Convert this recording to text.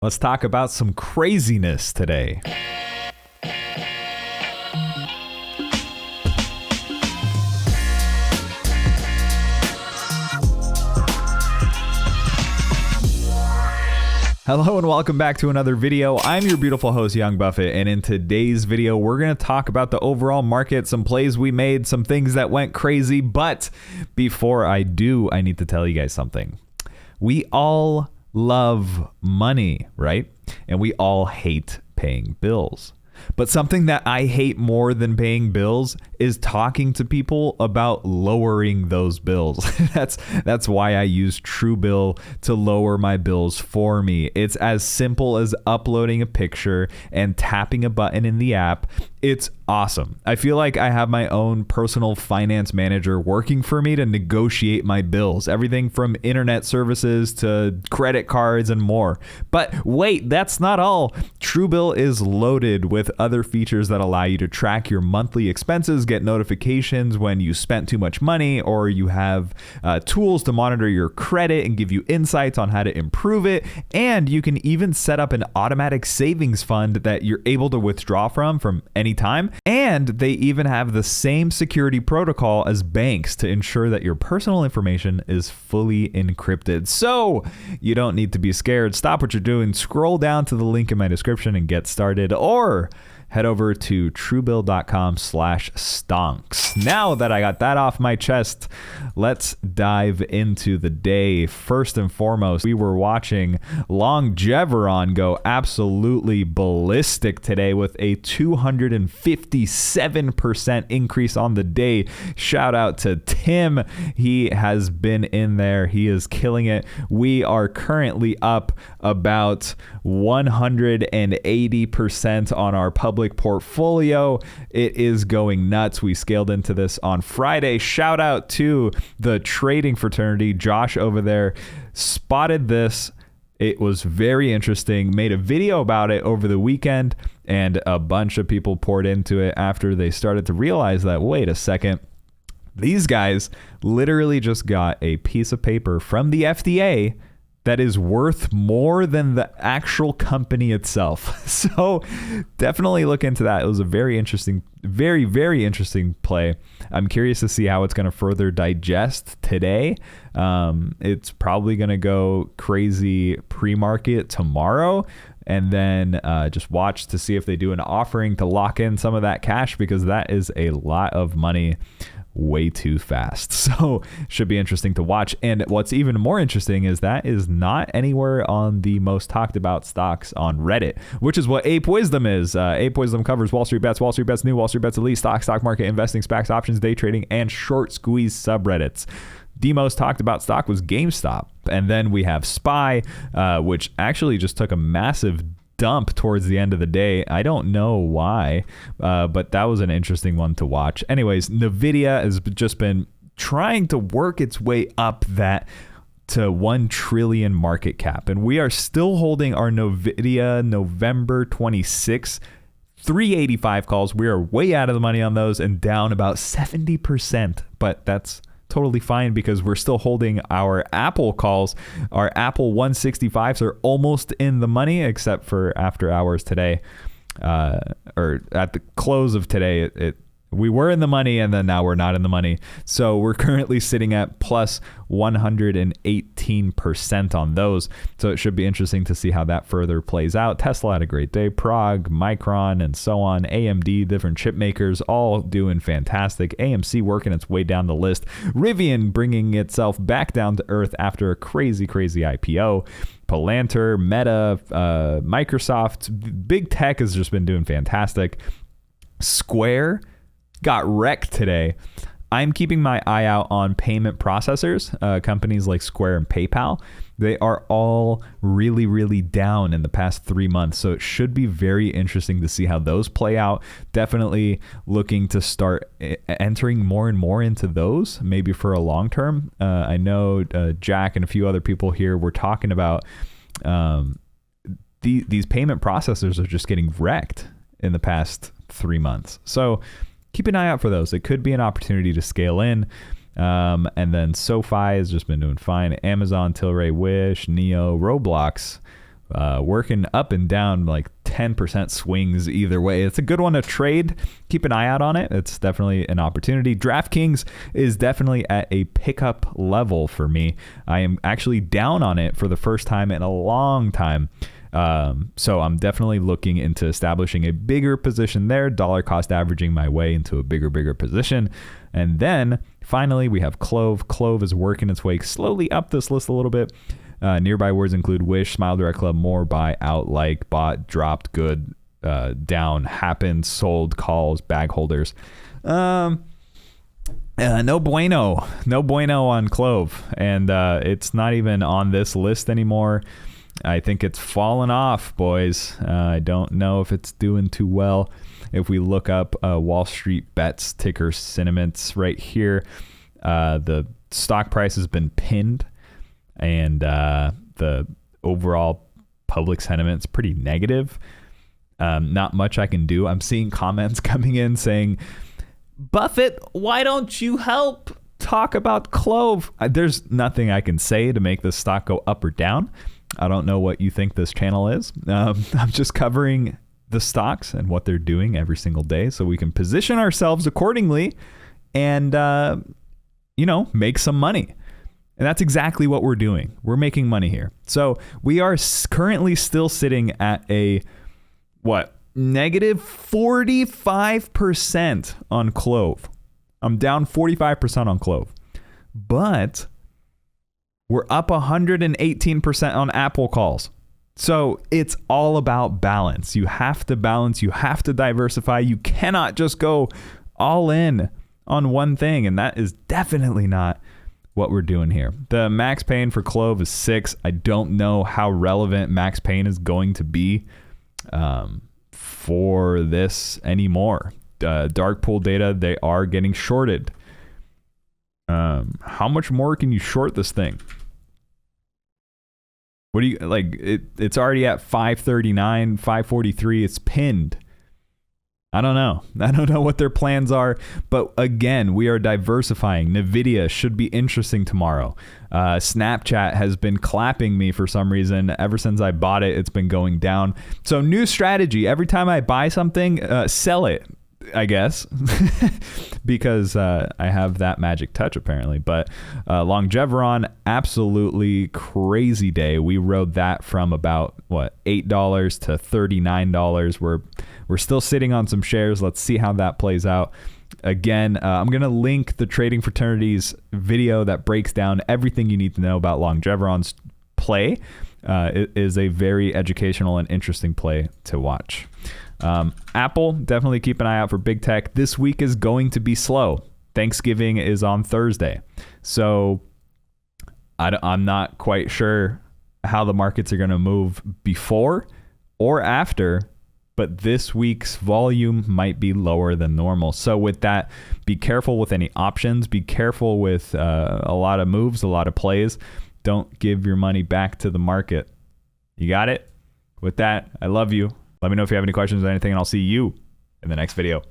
Let's talk about some craziness today. Hello and welcome back to another video. I'm your beautiful host, Young Buffett, and in today's video, we're going to talk about the overall market, some plays we made, some things that went crazy. But before I do, I need to tell you guys something. We all love money, right? And we all hate paying bills. But something that I hate more than paying bills is talking to people about lowering those bills. That's why I use Truebill to lower my bills for me. It's as simple as uploading a picture and tapping a button in the app. It's awesome. I feel like I have my own personal finance manager working for me to negotiate my bills, everything from internet services to credit cards and more. But wait, that's not all. Truebill is loaded with other features that allow you to track your monthly expenses, get notifications when you spent too much money, or you have tools to monitor your credit and give you insights on how to improve it. And you can even set up an automatic savings fund that you're able to withdraw from any time. And they even have the same security protocol as banks to ensure that your personal information is fully encrypted. So you don't need to be scared. Stop what you're doing, scroll down to the link in my description and get started, or head over to truebill.com/stonks. Now that I got that off my chest, let's dive into the day. First and foremost, we were watching Longeveron go absolutely ballistic today with a 257% increase on the day. Shout out to Tim. He has been in there. He is killing it. We are currently up about 180% on our public portfolio. It is going nuts. We scaled into this on Friday. Shout out to the trading fraternity. Josh over there spotted this. It was very interesting. Made a video about it over the weekend, and a bunch of people poured into it after they started to realize that, wait a second, these guys literally just got a piece of paper from the FDA that is worth more than the actual company itself. So definitely look into that. It was a very interesting, very, very interesting play. I'm curious to see how it's going to further digest today. It's probably going to go crazy pre-market tomorrow. And then just watch to see if they do an offering to lock in some of that cash, because that is a lot of money way too fast. So should be interesting to watch. And what's even more interesting is that is not anywhere on the most talked about stocks on Reddit, which is what Ape Wisdom is. Ape Wisdom covers Wall Street Bets, Wall Street Bets New, Wall Street Bets Elite, stock market, investing, SPACs, options, day trading, and short squeeze subreddits. The most talked about stock was GameStop. And then we have SPY, which actually just took a massive dump towards the end of the day. I don't know why, but that was an interesting one to watch. Anyways, NVIDIA has just been trying to work its way up that to 1 trillion market cap. And we are still holding our NVIDIA November 26 385 calls. We are way out of the money on those and down about 70%, but that's totally fine because we're still holding our Apple calls. Our Apple 165s are almost in the money, except for after hours today, or at the close of today, we were in the money, and then now we're not in the money. So we're currently sitting at plus 118% on those. So it should be interesting to see how that further plays out. Tesla had a great day. Prague, Micron, and so on. AMD, different chip makers, all doing fantastic. AMC working its way down the list. Rivian bringing itself back down to earth after a crazy, crazy IPO. Palantir, Meta, Microsoft, big tech has just been doing fantastic. Square got wrecked today. I'm keeping my eye out on payment processors, companies like Square and PayPal. They are all really, really down in the past 3 months. So it should be very interesting to see how those play out. Definitely looking to start entering more and more into those, maybe for a long term. I know Jack and a few other people here were talking about these payment processors are just getting wrecked in the past 3 months. So keep an eye out for those. It could be an opportunity to scale in. And then SoFi has just been doing fine. Amazon, Tilray, Wish, Neo, Roblox working up and down like 10% swings either way. It's a good one to trade. Keep an eye out on it. It's definitely an opportunity. DraftKings is definitely at a pickup level for me. I am actually down on it for the first time in a long time. So I'm definitely looking into establishing a bigger position there, dollar cost averaging my way into a bigger position. And then finally we have CLOV. CLOV is working its way slowly up this list a little bit. Nearby words include wish, smile, direct club, more, buy, out, like, bought, dropped, good, down, happened, sold, calls, bag holders. No bueno on CLOV. And it's not even on this list anymore. I think it's fallen off, boys. I don't know if it's doing too well. If we look up Wall Street Bets ticker sentiments right here, the stock price has been pinned, and the overall public sentiment is pretty negative. Not much I can do. I'm seeing comments coming in saying, Buffett, why don't you help talk about CLOV? There's nothing I can say to make this stock go up or down. I don't know what you think this channel is. I'm just covering the stocks and what they're doing every single day so we can position ourselves accordingly and, make some money. And that's exactly what we're doing. We're making money here. So we are currently still sitting at a, negative 45% on CLOV. I'm down 45% on CLOV. But we're up 118% on Apple calls. So it's all about balance. You have to balance. You have to diversify. You cannot just go all in on one thing. And that is definitely not what we're doing here. The max pain for CLOV is 6. I don't know how relevant max pain is going to be for this anymore. Dark pool data, they are getting shorted. How much more can you short this thing? What do you like? It's already at 539, 543. It's pinned. I don't know. I don't know what their plans are. But again, we are diversifying. NVIDIA should be interesting tomorrow. Snapchat has been clapping me for some reason. Ever since I bought it, it's been going down. So new strategy. Every time I buy something, sell it, I guess, because I have that magic touch apparently. But Longeveron, absolutely crazy day. We rode that from about $8 to $39. We're still sitting on some shares. Let's see how that plays out. Again, I'm going to link the Trading Fraternity's video that breaks down everything you need to know about Longeveron's play. It is a very educational and interesting play to watch. Apple, definitely keep an eye out for big tech. This week is going to be slow. Thanksgiving is on Thursday. So I'm not quite sure how the markets are going to move before or after, but this week's volume might be lower than normal. So with that, be careful with any options. Be careful with a lot of moves, a lot of plays. Don't give your money back to the market. You got it? With that, I love you. Let me know if you have any questions or anything, and I'll see you in the next video.